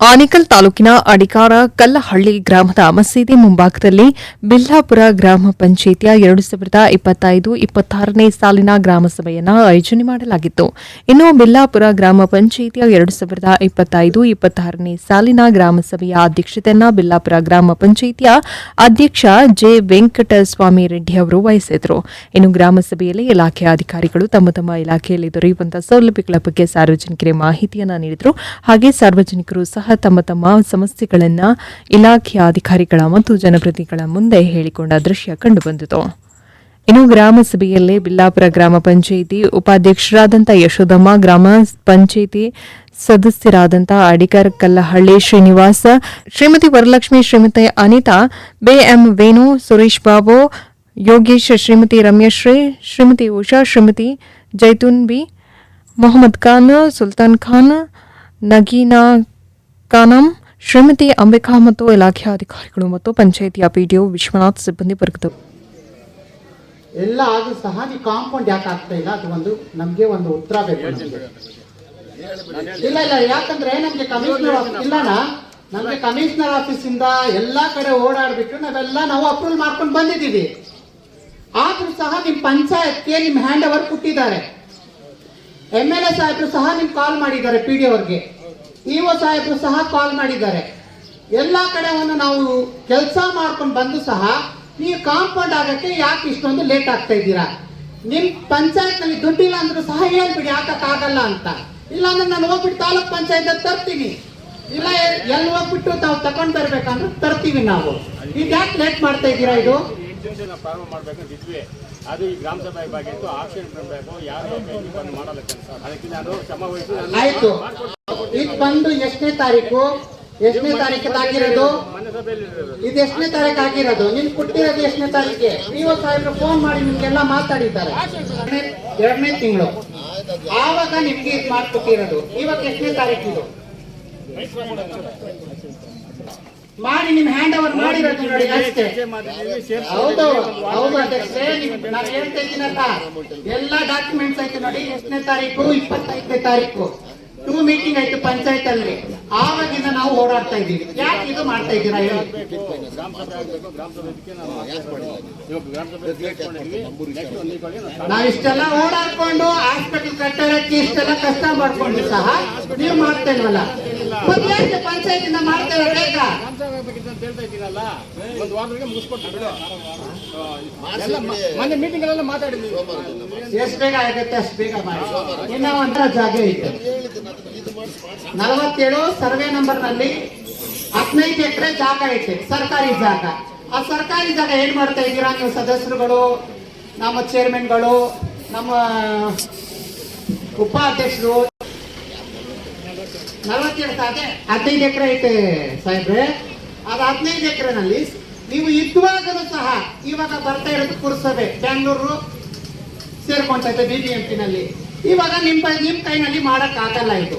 ಆನೇಕಲ್ ತಾಲೂಕಿನ ಅಡಿಕಾರ ಕಲ್ಲಹಳ್ಳಿ ಗ್ರಾಮದ ಮಸೀದಿ ಮುಂಭಾಗದಲ್ಲಿ ಬಿಲ್ಲಾಪುರ ಗ್ರಾಮ ಪಂಚಾಯಿತಿಯ 2025-26ನೇ ಸಾಲಿನ ಗ್ರಾಮ ಸಭೆಯನ್ನು ಆಯೋಜನೆ ಮಾಡಲಾಗಿತ್ತು. ಇನ್ನು ಬಿಲ್ಲಾಪುರ ಗ್ರಾಮ ಪಂಚಾಯಿತಿಯ 2025-26ನೇ ಸಾಲಿನ ಗ್ರಾಮ ಸಭೆಯ ಅಧ್ಯಕ್ಷತೆಯನ್ನು ಬಿಲ್ಲಾಪುರ ಗ್ರಾಮ ಪಂಚಾಯಿತಿಯ ಅಧ್ಯಕ್ಷ ಜೆ ವೆಂಕಟಸ್ವಾಮಿ ರೆಡ್ಡಿ ಅವರು ವಹಿಸಿದರು. ಇನ್ನು ಗ್ರಾಮ ಸಭೆಯಲ್ಲಿ ಇಲಾಖೆಯ ಅಧಿಕಾರಿಗಳು ತಮ್ಮ ಇಲಾಖೆಯಲ್ಲಿ ದೊರೆಯುವಂತಹ ಸೌಲಭ್ಯಗಳ ಬಗ್ಗೆ ಸಾರ್ವಜನಿಕರಿಗೆ ಮಾಹಿತಿಯನ್ನು ನೀಡಿದರು. ಹಾಗೆ ಸಾರ್ವಜನಿಕರು ಸಹ ತಮ್ಮ ಸಮಸ್ಯೆಗಳನ್ನು ಇಲಾಖೆಯ ಅಧಿಕಾರಿಗಳ ಮತ್ತು ಜನಪ್ರತಿನಿಧಿಗಳ ಮುಂದೆ ಹೇಳಿಕೊಂಡ ದೃಶ್ಯ ಕಂಡುಬಂದಿತು. ಇನ್ನು ಗ್ರಾಮ ಸಭೆಯಲ್ಲಿ ಬಿಲ್ಲಾಪುರ ಗ್ರಾಮ ಪಂಚಾಯಿತಿ ಉಪಾಧ್ಯಕ್ಷರಾದಂಥ ಯಶೋದಮ್ಮ, ಗ್ರಾಮ ಪಂಚಾಯಿತಿ ಸದಸ್ಯರಾದಂಥ ಅಡಿಕರ್ ಕಲ್ಲಹಳ್ಳಿ ಶ್ರೀನಿವಾಸ, ಶ್ರೀಮತಿ ವರಲಕ್ಷ್ಮಿ, ಶ್ರೀಮತಿ ಅನಿತಾ, ಎಂ ವೇಣು, ಸುರೇಶ್ ಬಾಬು, ಯೋಗೇಶ್, ಶ್ರೀಮತಿ ರಮ್ಯಶ್ರೀ, ಶ್ರೀಮತಿ ಉಷಾ, ಶ್ರೀಮತಿ ಜೈತೂನ್ ಬಿ, ಮೊಹಮ್ಮದ್ ಖಾನ್, ಸುಲ್ತಾನ್ ಖಾನ್, ನಗೀನಾ ಕಾನಂ, ಶ್ರೀಮತಿ ಅಂಬಿಕಾ ಮತ್ತು ಇಲಾಖೆಯ ಅಧಿಕಾರಿಗಳು ಮತ್ತು ಪಂಚಾಯಿತಿಯ ಪಿಡಿಒ ವಿಶ್ವನಾಥ್ ಸಿಬ್ಬಂದಿ ವರ್ಗದವರು ಎಲ್ಲ ಆದ್ರೂ ಸಹ ನೀವು ಕಾಂಪೌಂಡ್ ಯಾಕೆ ಆಗ್ತಾ ಇಲ್ಲ? ಅದು ನಮ್ಗೆ ಒಂದು ಉತ್ತರ ಬೇಕು. ಇಲ್ಲ ಯಾಕಂದ್ರೆ ನಮ್ಗೆ ಕಮಿಷನರ್ ಆಫೀಸ್ ಇಂದ ಎಲ್ಲಾ ಕಡೆ ಓಡಾಡ್ಬಿಟ್ಟು ನಾವು ಅಪ್ರೂವಲ್ ಮಾಡ್ಕೊಂಡು ಬಂದಿದ್ದೀವಿ. ಆದ್ರೂ ಸಹ ನಿಮ್ ಪಂಚಾಯತ್ಗೆ ನಿಮ್ ಹ್ಯಾಂಡ್ ಓವರ್ ಕೊಟ್ಟಿದ್ದಾರೆ. MLA ಸಾಹೇಬರು ಸಹ ನಿಮ್ ಕಾಲ್ ಮಾಡಿದ್ದಾರೆ, PDO ಅವ್ರಿಗೆ, EO ಸಾಹೇಬರು ಸಹ ಕಾಲ್ ಮಾಡಿದ್ದಾರೆ. ಎಲ್ಲಾ ಕಡೆ ನಾವು ಕೆಲಸ ಮಾಡ್ಕೊಂಡು ಬಂದು ಸಹ ನೀವು ಕಾಂಪೌಂಡ್ ಆಗಕ್ಕೆ ಯಾಕೆ ಇಷ್ಟೊಂದು ಲೇಟ್ ಆಗ್ತಾ ಇದ್ದೀರಾ? ನಿಮ್ ಪಂಚಾಯತ್ ನಲ್ಲಿ ದುಡ್ಡಿಲ್ಲ ಅಂದ್ರೂ ಸಹ ಹೇಳ್ಬಿಡಿ ಆಗಲ್ಲ ಅಂತ. ಇಲ್ಲ ಅಂದ್ರೆ ನಾನು ಹೋಗ್ಬಿಟ್ಟು ತಾಲೂಕ್ ಪಂಚಾಯತ್ ತರ್ತೀನಿ, ಇಲ್ಲ ಎಲ್ಲಿ ಹೋಗ್ಬಿಟ್ಟು ತಾವು ತಕೊಂಡ್ ಬರ್ಬೇಕಂದ್ರೆ ತರ್ತೀವಿ ನಾವು. ಈಗ ಯಾಕೆ ಲೇಟ್ ಮಾಡ್ತಾ ಇದ್ದೀರಾ? ಇದು ಪ್ರಾರಂಭ ಮಾಡ್ಬೇಕಂತಿದ್ವಿ, ಅದು ಈ ಗ್ರಾಮ ಸಭೆ ಆಗಿತ್ತು. ಆಕ್ಷನ್ ಮಾಡಬೇಕು, ಯಾರು ಮಾಡಲ್ಲ ಕೆಲಸ, ಅದಕ್ಕೆ ನಾನು ಶ್ರಮ ವಹಿಸಿ ಆಯ್ತು. ಈಗ ಬಂದು ಎಷ್ಟನೇ ತಾರೀಕು ಆಗಿರೋದು? ಇದು ಎಷ್ಟನೇ ತಾರೀಕು ಆಗಿರೋದು? ನಿಮ್ ಕೊಟ್ಟಿರೋದು ಎಷ್ಟನೇ ತಾರೀಕೆ? PO ಸಾಹೇಬ್ರು ಫೋನ್ ಮಾಡಿ ನಿಮ್ಗೆಲ್ಲ ಮಾತಾಡಿದ್ದಾರೆ. 2ನೇ ತಿಂಗಳು ಆವಾಗ ನಿಮ್ಗೆ ಇದು ಮಾಡ್ಕೊಟ್ಟಿರೋದು. ಇವಾಗ ಎಷ್ಟನೇ ತಾರೀಕು? ಇದು ಮಾಡಿ ನಿಮ್ ಹ್ಯಾಂಡ್ ಓವರ್ ಮಾಡಿರೋದು ನೋಡಿ ಅಷ್ಟೇ. ಹೌದು ಅಧ್ಯಕ್ಷರೇ, ನಾನು ಹೇಳ್ತಾ ಇದ್ದೀನಲ್ಲ, ಎಲ್ಲಾ ಡಾಕ್ಯುಮೆಂಟ್ಸ್ ಐತೆ ನೋಡಿ. ಎಷ್ಟನೇ ತಾರೀಕು? 25ನೇ ತಾರೀಕು 2 ಮೀಟಿಂಗ್ ಆಯ್ತು ಪಂಚಾಯತ್ ಅಲ್ಲಿ. ಆವಾಗಿಂದ ನಾವು ಓಡಾಡ್ತಾ ಇದ್ದೀವಿ. ಯಾಕೆ ಇದು ಮಾಡ್ತಾ ಇದ್ದೀರಾ ಹೇಳಿ? ನಾವಿಷ್ಟೆಲ್ಲ ಓಡಾಡ್ಕೊಂಡು ಹಾಸ್ಪಿಟಲ್ ಕಟ್ಟಡಕ್ಕೆ ಇಷ್ಟೆಲ್ಲ ಕಷ್ಟ ಮಾಡ್ಕೊಂಡು ಸಹ ನೀವು ಮಾಡ್ತಾ ಇಲ್ವಲ್ಲ? ಮತ್ತೆ ಪಂಚಾಯತ್ ಇಂದ ಮಾಡ್ತೇವೆ ಬೇಗ. ಒಂದು ವಾರದೊಳಗೆ ಮುಗಿಸ್ಕೊಟ್ಟು ಮೊನ್ನೆ ಮೀಟಿಂಗ್ ಎಲ್ಲ ಮಾತಾಡಿದ್ವಿ. ಎಷ್ಟು ಬೇಗ ಆಗುತ್ತೆ ಅಷ್ಟು ಬೇಗ ಮಾಡಿ. ಇನ್ನ ಒಂಥರ ಜಾಗ ಐತೆ 47 ಸರ್ವೆ ನಂಬರ್ ನಲ್ಲಿ 15 ಎಕರೆ ಜಾಗ ಐತೆ, ಸರ್ಕಾರಿ ಜಾಗ. ಆ ಸರ್ಕಾರಿ ಜಾಗ ಏನ್ ಮಾಡ್ತಾ ಇದ್ದೀರಾ ನೀವು ಸದಸ್ಯರುಗಳು, ನಮ್ಮ ಚೇರ್ಮನ್ಗಳು, ನಮ್ಮ ಉಪಾಧ್ಯಕ್ಷರು? 47 15 ಎಕರೆ ಐತೆ ಸಾಹೇಬ್ರೆ. ಅದು 15 ಎಕರೆನಲ್ಲಿ ನೀವು ಇದ್ವಾಗಲೂ ಸಹ ಇವಾಗ ಬರ್ತಾ ಇರೋದು ಪುರಸಭೆ ಬ್ಯಾಂಗ್ಳೂರು ಸೇರ್ಕೊಂತೈತೆ BBMP ನಲ್ಲಿ. ಇವಾಗ ನಿಮ್ ಕೈನಲ್ಲಿ ಮಾಡಕ್ ಆಗಲ್ಲ. ಇದು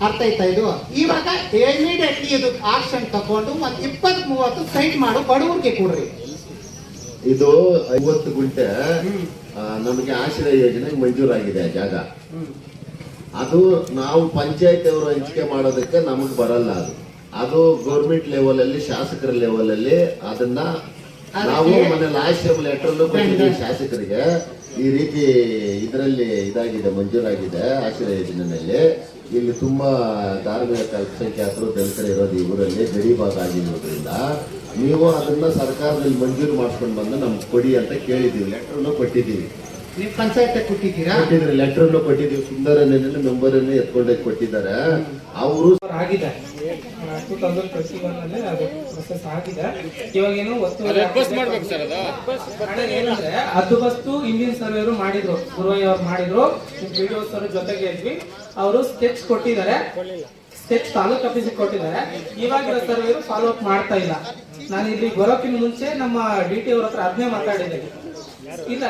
ಅರ್ಥ ಆಯ್ತಾ? ಇದು ಇವಾಗ ಇಮಿಡಿಯೇಟ್ಲಿ ಇದು ಆಕ್ಷನ್ ತಗೊಂಡು ಒಂದು 20-30 ಸೈಟ್ ಮಾಡು, ಬಡವರಿಗೆ ಕೊಡ್ರಿ. ಇದು 50 ಗುಂಟೆ ನಮಗೆ ಆಶ್ರಯ ಯೋಜನೆಗೆ ಮಂಜೂರಾಗಿದೆ ಜಾಗ. ಅದು ನಾವು ಪಂಚಾಯತ್ ಅವರು ಹಂಚಿಕೆ ಮಾಡೋದಕ್ಕೆ ನಮಗ್ ಬರಲ್ಲ. ಅದು ಗೌರ್ಮೆಂಟ್ ಲೆವೆಲ್ ಅಲ್ಲಿ, ಶಾಸಕರ ಲೆವೆಲ್ ಅಲ್ಲಿ ಅದನ್ನ ನಾವು ಲಾಸ್ಟ್ ಟೈಮ್ ಲೆಟರ್ ಕೊಟ್ಟಿದ್ದೀವಿ ಶಾಸಕರಿಗೆ. ಈ ರೀತಿ ಇದರಲ್ಲಿ ಇದಾಗಿದೆ, ಮಂಜೂರಾಗಿದೆ ಆಶ್ರಯ ಯೋಜನೆಯಲ್ಲಿ. ಇಲ್ಲಿ ತುಂಬಾ ಧಾರ್ಮಿಕ ಅಲ್ಪಸಂಖ್ಯಾತರು ದಲಿತರು ಇರೋದು ಈ ಊರಲ್ಲಿ, ಗಡಿ ಭಾಗ ಆಗಿರೋದ್ರಿಂದ ನೀವು ಅದನ್ನ ಸರ್ಕಾರದಲ್ಲಿ ಮಂಜೂರು ಮಾಡಿಸ್ಕೊಂಡು ಬಂದು ನಮ್ಗೆ ಕೊಡಿ ಅಂತ ಕೇಳಿದ್ದೀವಿ. ಲೆಟರ್ನು ಕೊಟ್ಟಿದ್ದೀವಿ. ನೀವು ಪಂಚಾಯತ್ ಕೊಟ್ಟಿದ್ದೀರಾ? ಕೊಟ್ಟಿದ್ದೀರಿ, ಲೆಟರ್ನು ಕೊಟ್ಟಿದ್ದೀವಿ. ಸುಂದರ ನಂಬರ್ ಅನ್ನು ಎತ್ಕೊಂಡೋಗಿ ಕೊಟ್ಟಿದ್ದಾರೆ. ಅವರು ಆಗಿದೆ 2021 ನಲ್ಲಿ ಅದು ಪ್ರೊಸೆಸ್ ಆಗಿದೆ. ಇವಾಗೇನು ಏನಂದ್ರೆ ಹದ್ದುಬಸ್ತು ಇಂಡಿಯನ್ ಸರ್ವೇರು ಮಾಡಿದ್ರು, ಗುರುವಯ್ಯ ಅವ್ರು ಮಾಡಿದ್ರು, PDO ಸರ್ ಜೊತೆಗೆ ಇದ್ವಿ. ಅವರು ಸ್ಕೆಚ್ ಕೊಟ್ಟಿದ್ದಾರೆ, ಸ್ಕೆಚ್ ತಾಲೂಕ್ ಆಫೀಸಿಗೆ ಕೊಟ್ಟಿದ್ದಾರೆ. ಇವಾಗಿರೋ ಸರ್ವೇರು ಫಾಲೋ ಅಪ್ ಮಾಡ್ತಾ ಇಲ್ಲ. ನಾನು ಇಲ್ಲಿ ಬರೋಕ್ಕಿಂತ ಮುಂಚೆ ನಮ್ಮ DT ಅವ್ರ ಹತ್ರ ಅದನ್ನೇ ಮಾತಾಡಿದ್ದೀನಿ. ಇಲ್ಲ,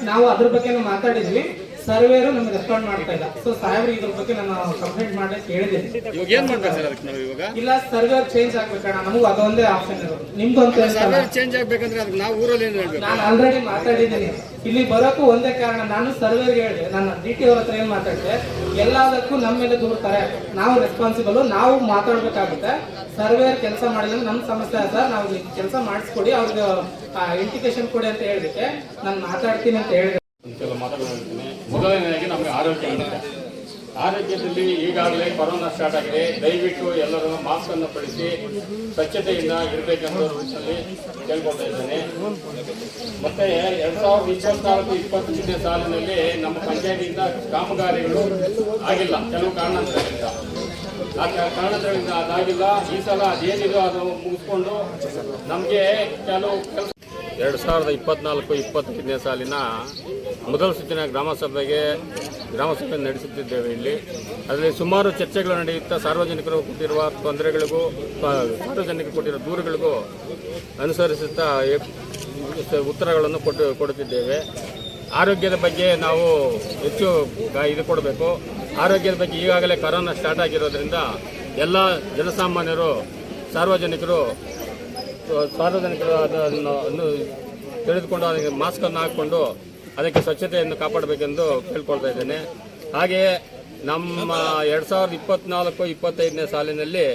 ನಾವು ಅದ್ರ ಬಗ್ಗೆ ಮಾತಾಡಿದ್ವಿ. ಸರ್ವೇರು ನಮ್ಗೆ ರೆಸ್ಪಾಂಡ್ ಮಾಡ್ತಾ ಇಲ್ಲ. ಸೊ ಸಾಹೇಬ್ರು ಇದ್ರ ಬಗ್ಗೆ ನಾನು ಕಂಪ್ಲೇಂಟ್ ಮಾಡಕ್ಕೆ ಹೇಳಿದ್ದೀನಿ. ಇವಾಗ ಏನ್ ಮಾಡ್ಬೇಕು ಸರ್ ಅದಕ್ಕೆ ನಾವು ಇವಾಗ? ಇಲ್ಲ ಸರ್ವೇರ್ ಚೇಂಜ್ ಆಗ್ಬೇಕಣ್ಣ, ನಮಗೂ ಅದೊಂದೇ ಆಪ್ಷನ್ ಇರೋದು. ನಿಮ್ದು ಅಂತ ಸರ್ವೇರ್ ಚೇಂಜ್ ಆಗ್ಬೇಕಂದ್ರೆ ಅದಕ್ಕೆ ನಾವು ಊರಲ್ಲಿ ಏನು ಹೇಳ್ಬೇಕು? ನಾನು ಆಲ್ರೆಡಿ ಮಾತಾಡಿದ್ದೀನಿ. ಇಲ್ಲಿ ಬರೋಕ್ಕೂ ಒಂದೇ ಕಾರಣ, ನಾನು ಸರ್ವೇರ್ಗೆ ಹೇಳಿದೆ, ನನ್ನ DT ಅವ್ರ ಹತ್ರ ಏನ್ ಮಾತಾಡಿದೆ, ಎಲ್ಲದಕ್ಕೂ ನಮ್ಮ ಮೇಲೆ ದೂರ್ತಾರೆ, ನಾವು ರೆಸ್ಪಾನ್ಸಿಬಲ್, ನಾವು ಮಾತಾಡ್ಬೇಕಾಗುತ್ತೆ. ಸರ್ವೇರ್ ಕೆಲಸ ಮಾಡಿದ್ರೆ ನಮ್ಮ ಸಮಸ್ಯೆ ಸರ್, ನಾವು ಕೆಲಸ ಮಾಡಿಸ್ಕೊಡಿ, ಅವ್ರಿಗೆ ಇಂಡಿಕೇಶನ್ ಕೊಡಿ ಅಂತ ಹೇಳಿದಕ್ಕೆ ನಾನು ಮಾತಾಡ್ತೀನಿ ಅಂತ ಹೇಳಿದೆ. ಮಾತಾಡ್ತೀನಿ. ಮೊದಲನೇದಾಗಿ ನಮಗೆ ಆರೋಗ್ಯ ಇರುತ್ತೆ. ಆರೋಗ್ಯದಲ್ಲಿ ಈಗಾಗಲೇ ಕೊರೋನಾ ಸ್ಟಾರ್ಟ್ ಆಗಿದೆ. ದಯವಿಟ್ಟು ಎಲ್ಲರೂ ಮಾಸ್ಕ್ ಅನ್ನು ಪಡಿಸಿ ಸ್ವಚ್ಛತೆಯಿಂದ ಇರಬೇಕೆಂದು ರೂಲ್ಸಲ್ಲಿ ಕೇಳ್ಕೊಳ್ತಾ ಇದ್ದೇನೆ. ಮತ್ತೆ 2024-25ನೇ ಸಾಲಿನಲ್ಲಿ ನಮ್ಮ ಪಂಚಾಯತಿಯಿಂದ ಕಾಮಗಾರಿಗಳು ಆಗಿಲ್ಲ, ಕೆಲವು ಕಾರಣಾಂತರಗಳಿಂದ. ಆ ಕಾರಣಾಂತರಗಳಿಂದ ಅದಾಗಿಲ್ಲ. ಈ ಸಲ ಅದೇನಿದೋ ಅದು ಮುಗಿಸ್ಕೊಂಡು ನಮಗೆ ಕೆಲವು ಕೆಲಸ 2024-25ನೇ ಸಾಲಿನ ಮೊದಲ ಸುತ್ತಿನ ಗ್ರಾಮ ಸಭೆ ನಡೆಸುತ್ತಿದ್ದೇವೆ. ಇಲ್ಲಿ ಅದರಲ್ಲಿ ಸುಮಾರು ಚರ್ಚೆಗಳು ನಡೆಯುತ್ತಾ ಸಾರ್ವಜನಿಕರು ಕೊಟ್ಟಿರುವ ತೊಂದರೆಗಳಿಗೂ ಸಾರ್ವಜನಿಕರು ಕೊಟ್ಟಿರುವ ದೂರುಗಳಿಗೂ ಅನುಸರಿಸುತ್ತಾ ಉತ್ತರಗಳನ್ನು ಕೊಡುತ್ತಿದ್ದೇವೆ. ಆರೋಗ್ಯದ ಬಗ್ಗೆ ನಾವು ಹೆಚ್ಚು ಇದು ಕೊಡಬೇಕು. ಆರೋಗ್ಯದ ಬಗ್ಗೆ ಈಗಾಗಲೇ ಕೊರೋನಾ ಸ್ಟಾರ್ಟ್ ಆಗಿರೋದ್ರಿಂದ ಎಲ್ಲ ಜನಸಾಮಾನ್ಯರು ಸಾರ್ವಜನಿಕರು ಅದನ್ನು ತಿಳಿದುಕೊಂಡು ಅದಕ್ಕೆ ಮಾಸ್ಕನ್ನು ಹಾಕಿಕೊಂಡು ಅದಕ್ಕೆ ಸ್ವಚ್ಛತೆಯನ್ನು ಕಾಪಾಡಬೇಕೆಂದು ಕೇಳ್ಕೊಳ್ತಾ ಇದ್ದೇನೆ. ಹಾಗೆಯೇ ನಮ್ಮ 2024-25ನೇ ಸಾಲಿನಲ್ಲಿ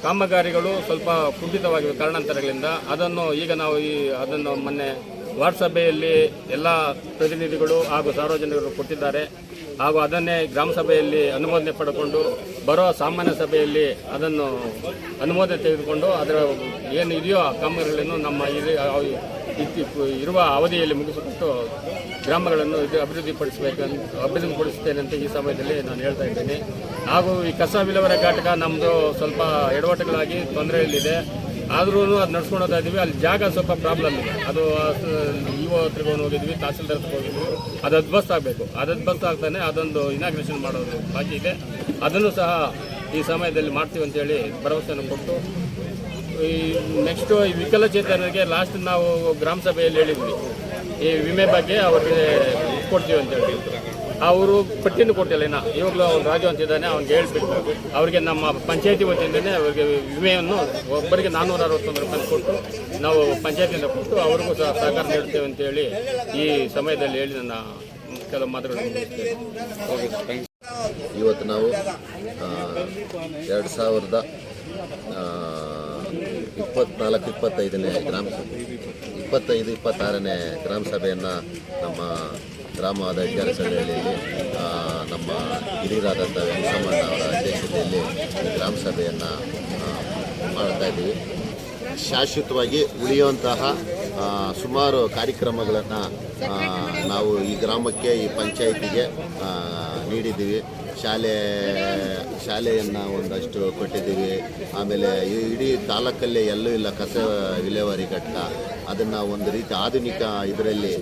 ಕಾಮಗಾರಿಗಳು ಸ್ವಲ್ಪ ಕುಂಠಿತವಾಗಿವೆ ಕಾರಣಾಂತರಗಳಿಂದ. ಅದನ್ನು ಈಗ ನಾವು ಅದನ್ನು ಮೊನ್ನೆ ವಾರ್ಡ್ ಸಭೆಯಲ್ಲಿ ಎಲ್ಲ ಪ್ರತಿನಿಧಿಗಳು ಹಾಗೂ ಸಾರ್ವಜನಿಕರು ಕೊಟ್ಟಿದ್ದಾರೆ. ಹಾಗೂ ಅದನ್ನೇ ಗ್ರಾಮ ಸಭೆಯಲ್ಲಿ ಅನುಮೋದನೆ ಪಡೆದುಕೊಂಡು ಬರೋ ಸಾಮಾನ್ಯ ಸಭೆಯಲ್ಲಿ ಅದನ್ನು ಅನುಮೋದನೆ ತೆಗೆದುಕೊಂಡು ಅದರ ಏನು ಇದೆಯೋ ಆ ಕಾಮಗಾರಿಗಳನ್ನು ನಮ್ಮ ಇರುವ ಅವಧಿಯಲ್ಲಿ ಮುಗಿಸಿಕೊಟ್ಟು ಗ್ರಾಮಗಳನ್ನು ಅಭಿವೃದ್ಧಿಪಡಿಸುತ್ತೇನೆ ಅಂತ ಈ ಸಮಯದಲ್ಲಿ ನಾನು ಹೇಳ್ತಾ ಇದ್ದೇನೆ. ಹಾಗೂ ಈ ಕಸ ವಿಲೇವಾರಿ ಘಟಕ ನಮ್ಮದು ಸ್ವಲ್ಪ ಎಡವಟ್ಟುಗಳಾಗಿ ತೊಂದರೆಯಲ್ಲಿದೆ. ಆದ್ರೂ ಅದು ನಡ್ಸ್ಕೊಂಡು ಹೋಗ್ತಾ ಇದ್ದೀವಿ. ಅಲ್ಲಿ ಜಾಗ ಸ್ವಲ್ಪ ಪ್ರಾಬ್ಲಮ್ ಇದೆ. ಅದು ಇಒ ಹತ್ರಕ್ಕೆ ಹೋಗಿದ್ವಿ, ತಹಸೀಲ್ದಾರ್ ಹತ್ರ ಹೋಗಿದ್ವಿ. ಅದು ಅದ್ಭಸ್ತ ಆಗಬೇಕು. ಅದು ಅದ್ಭಸ್ತ ಆಗ್ತಾನೆ ಅದೊಂದು ಇನಾಗ್ರೇಷನ್ ಮಾಡೋದು ಬಾಕಿ ಇದೆ. ಅದನ್ನು ಸಹ ಈ ಸಮಯದಲ್ಲಿ ಮಾಡ್ತೀವಿ ಅಂತೇಳಿ ಭರವಸೆಯನ್ನು ಕೊಟ್ಟು ಈ ನೆಕ್ಸ್ಟು ಈ ವಿಕಲಚೇತನರಿಗೆ ಲಾಸ್ಟ್ ನಾವು ಗ್ರಾಮ ಸಭೆಯಲ್ಲಿ ಹೇಳಿದ್ವಿ ಈ ವಿಮೆ ಬಗ್ಗೆ ಅವ್ರಿಗೆ ಕೊಡ್ತೀವಿ ಅಂತೇಳಿ. ಅವರು ಪಟ್ಟಿಯನ್ನು ಕೊಟ್ಟಿಲ್ಲ. ಇವಾಗಲೂ ಅವ್ನು ರಾಜು ಅಂತಿದ್ದಾನೆ, ಅವ್ನಿಗೆ ಹೇಳ್ಬಿಟ್ಟು ಅವರಿಗೆ ನಮ್ಮ ಪಂಚಾಯತಿ ವತಿಯಿಂದನೇ ಅವರಿಗೆ ವಿಮೆಯನ್ನು ಒಬ್ಬರಿಗೆ 461 ರೂಪಾಯಿ ಕೊಟ್ಟು ನಾವು ಪಂಚಾಯತಿಯಿಂದ ಕೊಟ್ಟು ಅವ್ರಿಗೂ ಸಹ ಸಹಕಾರ ನೀಡ್ತೇವೆ ಅಂತೇಳಿ ಈ ಸಮಯದಲ್ಲಿ ಹೇಳಿ ನನ್ನ ಕೆಲವು ಮಾತುಗಳನ್ನು ಮುಗಿಸ್ತೇನೆ. ಇವತ್ತು ನಾವು 2024-25ನೇ ಗ್ರಾಮ ಸಭೆ 25-26ನೇ ಗ್ರಾಮ ಸಭೆಯನ್ನು ನಮ್ಮ ಗ್ರಾಮ ಅಧ್ಯಕ್ಷರ ಸಭೆಯಲ್ಲಿ ನಮ್ಮ ಹಿರಿಯರಾದಂಥ ವೆಂಕಟರಮಣ ಅವರ ಅಧ್ಯಕ್ಷತೆಯಲ್ಲಿ ಗ್ರಾಮ ಸಭೆಯನ್ನು ಮಾಡ್ತಾ ಇದ್ದೀವಿ. ಶಾಶ್ವತವಾಗಿ ಉಳಿಯುವಂತಹ ಸುಮಾರು ಕಾರ್ಯಕ್ರಮಗಳನ್ನು ನಾವು ಈ ಗ್ರಾಮಕ್ಕೆ, ಈ ಪಂಚಾಯಿತಿಗೆ ನೀಡಿದ್ದೀವಿ. ಶಾಲೆಯನ್ನು ಒಂದಷ್ಟು ಕೊಟ್ಟಿದ್ದೀವಿ. ಆಮೇಲೆ ಇಡೀ ತಾಲೂಕಲ್ಲೇ ಎಲ್ಲೂ ಇಲ್ಲ ಕಸ ವಿಲೇವಾರಿ ಘಟಕ. ಅದನ್ನು ಒಂದು ರೀತಿ ಆಧುನಿಕ ಇದರಲ್ಲಿ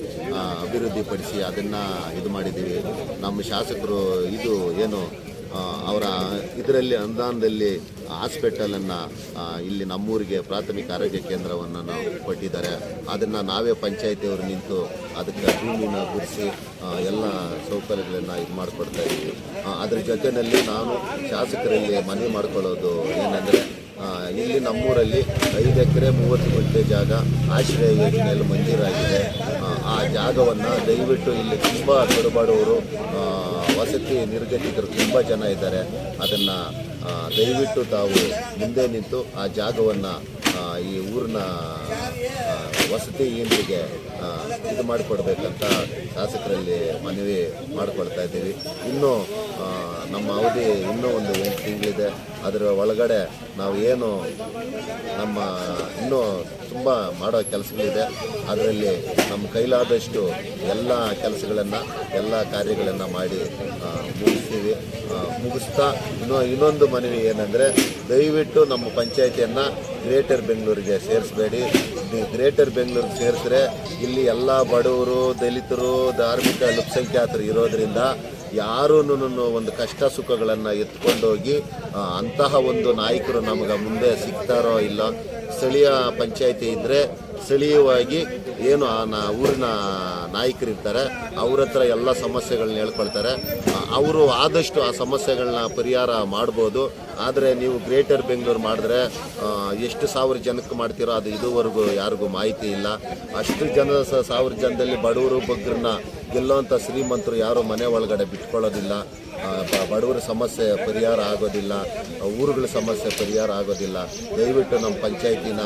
ಅಭಿವೃದ್ಧಿಪಡಿಸಿ ಅದನ್ನು ಇದು ಮಾಡಿದ್ದೀವಿ. ನಮ್ಮ ಶಾಸಕರು ಇದು ಏನು ಅವರ ಇದರಲ್ಲಿ ಅನುದಾನದಲ್ಲಿ ಹಾಸ್ಪಿಟಲನ್ನು ಇಲ್ಲಿ ನಮ್ಮೂರಿಗೆ ಪ್ರಾಥಮಿಕ ಆರೋಗ್ಯ ಕೇಂದ್ರವನ್ನು ನಾವು ಕೊಟ್ಟಿದ್ದಾರೆ. ಅದನ್ನು ನಾವೇ ಪಂಚಾಯತಿಯವರು ನಿಂತು ಅದಕ್ಕೆ ಭೂಮಿನ ಗುಡಿಸಿ ಎಲ್ಲ ಸೌಕರ್ಯಗಳನ್ನು ಇದು ಮಾಡಿಕೊಡ್ತಾ ಇದ್ದೀವಿ. ಅದ್ರ ಜೊತೆಯಲ್ಲಿ ನಾನು ಶಾಸಕರಲ್ಲಿ ಮನವಿ ಮಾಡ್ಕೊಳ್ಳೋದು ಏನಂದರೆ, ಇಲ್ಲಿ ನಮ್ಮೂರಲ್ಲಿ 5 ಎಕರೆ 30 ಗುಂಟೆ ಜಾಗ ಆಶ್ರಯ ಯೋಜನೆಯಲ್ಲಿ ಮಂಜೂರಾಗಿದೆ. ಆ ಜಾಗವನ್ನು ದಯವಿಟ್ಟು ಇಲ್ಲಿ ತುಂಬ ದೊಡ್ಡಬಡವರು ವಸತಿ ನಿರ್ಗತಿಕರು ತುಂಬ ಜನ ಇದ್ದಾರೆ. ಅದನ್ನು ದಯವಿಟ್ಟು ತಾವು ಮುಂದೆ ನಿಂತು ಆ ಜಾಗವನ್ನು ಈ ಊರಿನ ವಸತಿಹೀನರಿಗೆ ಇದು ಮಾಡಿಕೊಡ್ಬೇಕಂತ ಶಾಸಕರಲ್ಲಿ ಮನವಿ ಮಾಡಿಕೊಳ್ತಾ ಇದ್ದೀವಿ. ಇನ್ನೂ ನಮ್ಮ ಅವಧಿ ಇನ್ನೂ ಒಂದು 8 ತಿಂಗಳಿದೆ. ಅದರ ಒಳಗಡೆ ನಾವು ಏನು ನಮ್ಮ ಇನ್ನೂ ತುಂಬ ಮಾಡೋ ಕೆಲಸಗಳಿದೆ. ಅದರಲ್ಲಿ ನಮ್ಮ ಕೈಲಾದಷ್ಟು ಎಲ್ಲ ಕೆಲಸಗಳನ್ನು ಎಲ್ಲ ಕಾರ್ಯಗಳನ್ನು ಮಾಡಿ ಮುಗಿಸ್ತೀವಿ. ಮುಗಿಸ್ತಾ ಇನ್ನೊಂದು ಮನವಿ ಏನಂದರೆ, ದಯವಿಟ್ಟು ನಮ್ಮ ಪಂಚಾಯಿತಿಯನ್ನು ಗ್ರೇಟರ್ ಬೆಂಗಳೂರಿಗೆ ಸೇರಿಸಬೇಡಿ. ಗ್ರೇಟರ್ ಬೆಂಗಳೂರಿಗೆ ಸೇರಿಸಿದ್ರೆ ಇಲ್ಲಿ ಎಲ್ಲ ಬಡವರು, ದಲಿತರು, ಧಾರ್ಮಿಕ ಅಲ್ಪಸಂಖ್ಯಾತರು ಇರೋದರಿಂದ ಯಾರೂ ಒಂದು ಕಷ್ಟ ಸುಖಗಳನ್ನು ಎತ್ಕೊಂಡೋಗಿ ಅಂತಹ ಒಂದು ನಾಯಕರು ನಮಗೆ ಮುಂದೆ ಸಿಗ್ತಾರೋ ಇಲ್ಲ. ಸ್ಥಳೀಯ ಪಂಚಾಯಿತಿ ಇದ್ದರೆ ಸ್ಥಳೀಯವಾಗಿ ಏನು ಊರಿನ ನಾಯಕರಿರ್ತಾರೆ ಅವ್ರ ಹತ್ರ ಎಲ್ಲ ಸಮಸ್ಯೆಗಳನ್ನ ಹೇಳ್ಕೊಳ್ತಾರೆ. ಅವರು ಆದಷ್ಟು ಆ ಸಮಸ್ಯೆಗಳನ್ನ ಪರಿಹಾರ ಮಾಡ್ಬೋದು. ಆದರೆ ನೀವು ಗ್ರೇಟರ್ ಬೆಂಗಳೂರು ಮಾಡಿದ್ರೆ ಎಷ್ಟು ಸಾವಿರ ಜನಕ್ಕೆ ಮಾಡ್ತೀರೋ ಅದು ಇದುವರೆಗೂ ಯಾರಿಗೂ ಮಾಹಿತಿ ಇಲ್ಲ. ಅಷ್ಟು ಜನ ಸಾವಿರ ಜನದಲ್ಲಿ ಬಡವರು ಬಗ್ಗರನ್ನ ಗೆಲ್ಲೋಂಥ ಶ್ರೀಮಂತರು ಯಾರು ಮನೆ ಒಳಗಡೆ ಬಿಟ್ಕೊಳ್ಳೋದಿಲ್ಲ. ಬಡವರ ಸಮಸ್ಯೆ ಪರಿಹಾರ ಆಗೋದಿಲ್ಲ, ಊರುಗಳ ಸಮಸ್ಯೆ ಪರಿಹಾರ ಆಗೋದಿಲ್ಲ. ದಯವಿಟ್ಟು ನಮ್ಮ ಪಂಚಾಯತಿನ